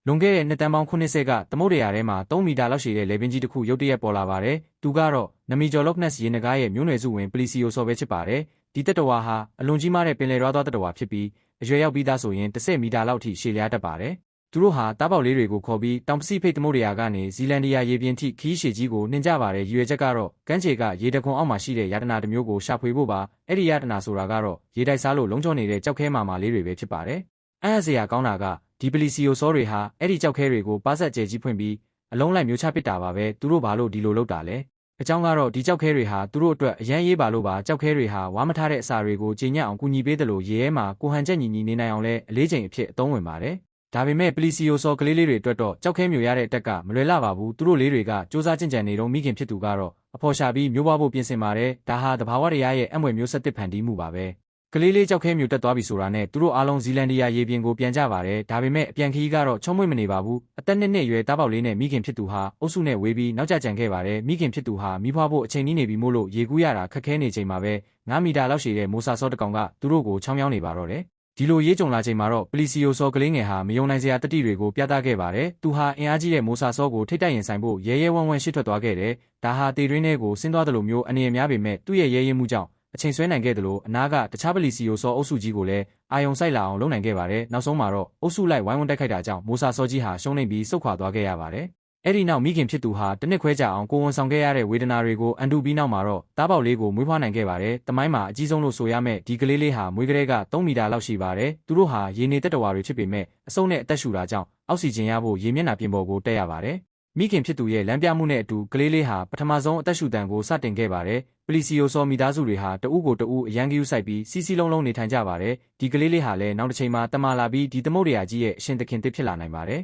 လွန်ခဲ့တဲ့နှစ်တန်းပေါင်း90ကသမုဒ္ဒရာထဲမှာ3မီတာလောက်ရှည်တဲ့လေပင်ကြီးတစ်ခုရုတ်တရက်ပေါ်လာပါတယ်။သူကတော့နမီဂျော်လော့ခ်နက်စ်ရေနဂါးရဲ့မျိုးနွယ်စုဝင်ပလီစီယိုဆော်ပဲဖြစ်ပါတယ်။ဒီတက်တဝါဟာအလွန်ကြီးမားတဲ့ပင်လယ်ရွာသွားတက်တဝါဖြစ်ပြီးအရွယ်ရောက်ပြီးသားဆိုရင်10မီတာလောက်ထိရှည်လျားတတ်ပါတယ်။သူတို့ဟာတားပေါက်လေးတွေကိုခေါ်ပြီးတောင်ပစိဖိတ်သမုဒ္ဒရာကနေဇီလန်ဒီယာရေပြင်ထိခီးရှည်ကြီးကိုနှင်ကြပါတယ်။ရည်ရွယ်ချက်ကတော့ကမ်းခြေကရေတခွန်အောက်မှာရှိတဲ့ယာတနာတစ်မျိုးကိုရှာဖွေဖို့ပါ။အဲ့ဒီယာတနာဆိုတာကတော့ရေတိုက်စားလို့လုံးကျော်နေတဲ့ကြောက်ခဲမာလေးတွေပဲဖြစ်ပါတယ်။အဲ့အစရာကောင်းတာကဒီပလီစီယိုဆောတွေဟာအဲ့ဒီကြောက်ခဲတွေကိုပါဆက်ကျဲကြီးဖွင့်ပြီးအလုံးလိုက်မျိုးချပစ်တာပါပဲသူတို့ဘာလို့ဒီလိုလုပ်တာလဲအကြောင်းကတော့ဒီကြောက်ခဲတွေဟာသူတို့အတွက်အရန်ရေးပါလို့ပါကြောက်ခဲတွေဟာဝါမထားတဲ့အစာတွေကိုကျဉ်ညက်အောင်ကူညီပေးတယ်လို့ရေထဲမှာကိုဟန်ချက်ညီညီနေနိုင်အောင်လဲအလေးချိန်အဖြစ်အသုံးဝင်ပါတယ်ဒါပေမဲ့ပလီစီယိုဆောကလေးလေးတွေအတွက်တော့ကြောက်ခဲမျိုးရတဲ့အတက်ကမလွယ်လှပါဘူးသူတို့လေးတွေကစူးစမ်းကြင်ကြံနေတော့မိခင်ဖြစ်သူကတော့အဖော်ရှာပြီးမျိုးပွားဖို့ပြင်ဆင်ပါတယ်ဒါဟာသဘာဝတရားရဲ့အမွေမျိုးဆက်တစ်ဖန်တီးမှုပါပဲကလေးလေးကြောက်ခဲမျိုးတက်သွားပြီဆိုတာနဲ့သူတို့အားလုံးဇီလန်ဒီယာရေပြင်ကိုပြန်ကြပါတယ်ဒါပေမဲ့အပြန်ခီးကတော့ချုံမွေ့မနေပါဘူးအသက်နှစ်အရွယ်တားပေါက်လေးနဲ့မိခင်ဖြစ်သူဟာအုပ်စုနဲ့ဝေးပြီးနောက်ကျကြံခဲ့ပါတယ်မိခင်ဖြစ်သူဟာမိဖွားဖို့အချိန်နီးနေပြီမို့လို့ရေကူးရတာခက်ခဲနေချိန်မှာပဲ9မီတာလောက်ရှည်တဲ့မိုဆာဆော့တကောင်ကသူတို့ကိုချောင်းမြောင်းနေပါတော့တယ်ဒီလိုရေးကြုံလာချိန်မှာတော့ပလီစီယိုဆောကလေးငယ်ဟာမယုံနိုင်စရာတတိတွေကိုပြသခဲ့ပါတယ်သူဟာအင်အားကြီးတဲ့မိုဆာဆောကိုထိတ်တိုက်ရင်ဆိုင်ဖို့ရဲရဲဝံ့ဝံ့ရှစ်ထွက်သွားခဲ့တယ်ဒါဟာတေတွင်းထဲကိုဆင်းသွားတယ်လို့မျိုးအနေအများပေမဲ့သူ့ရဲ့ရဲရဲမှုကြောင့်အချိန်ဆွဲနိုင်ခဲ့တယ်လို့အနာကတခြားပလီစီယိုဆောအုပ်စုကြီးကိုလည်းအာယုံစိုက်လာအောင်လုပ်နိုင်ခဲ့ပါတယ်နောက်ဆုံးမှာတော့အုပ်စုလိုက်ဝိုင်းဝန်းတိုက်ခိုက်တာကြောင့်မိုဆာဆောကြီးဟာရှုံးနိမ့်ပြီးစုတ်ခွာသွားခဲ့ရပါတယ်အဲ့ဒီနောက်မိခင်ဖြစ်သူဟာတစ်နှစ်ခွဲကြာအောင်ကိုဝန်ဆောင်ခဲ့ရတဲ့ဝေဒနာတွေကိုအန်တူပြီးနောက်မှာတော့တားပေါက်လေးကိုမွေးဖွားနိုင်ခဲ့ပါတယ်တမိုင်းမှာအကြီးဆုံးလို့ဆိုရမယ့်ဒီကလေးလေးဟာမွေးကလေးက3မီတာလောက်ရှိပါတယ်သူတို့ဟာရေနေတက်တဝါတွေဖြစ်ပေမဲ့အဆုတ်နဲ့အသက်ရှူတာကြောင့်အောက်ဆီဂျင်ရဖို့ရေမျက်နှာပြင်ပေါ်ကိုတက်ရပါတယ်မိခင်ဖြစ်သူရဲ့လမ်းပြမှုနဲ့အတူကလေးလေးဟာပထမဆုံးအသက်ရှူတန်ကိုစတင်ခဲ့ပါတယ်ပလီစီယိုဆောမိသားစုတွေဟာတဦးကိုတဦးအရန်ကယူဆိုင်ပြီးစီစီလုံးလုံးနေထိုင်ကြပါတယ်ဒီကလေးလေးဟာလည်းနောက်တစ်ချိန်မှာတမလာပြီးဒီသမုဒ္ဒရာကြီးရဲ့အရှင်သခင်တစ်ဖြစ်လာနိုင်ပါတယ်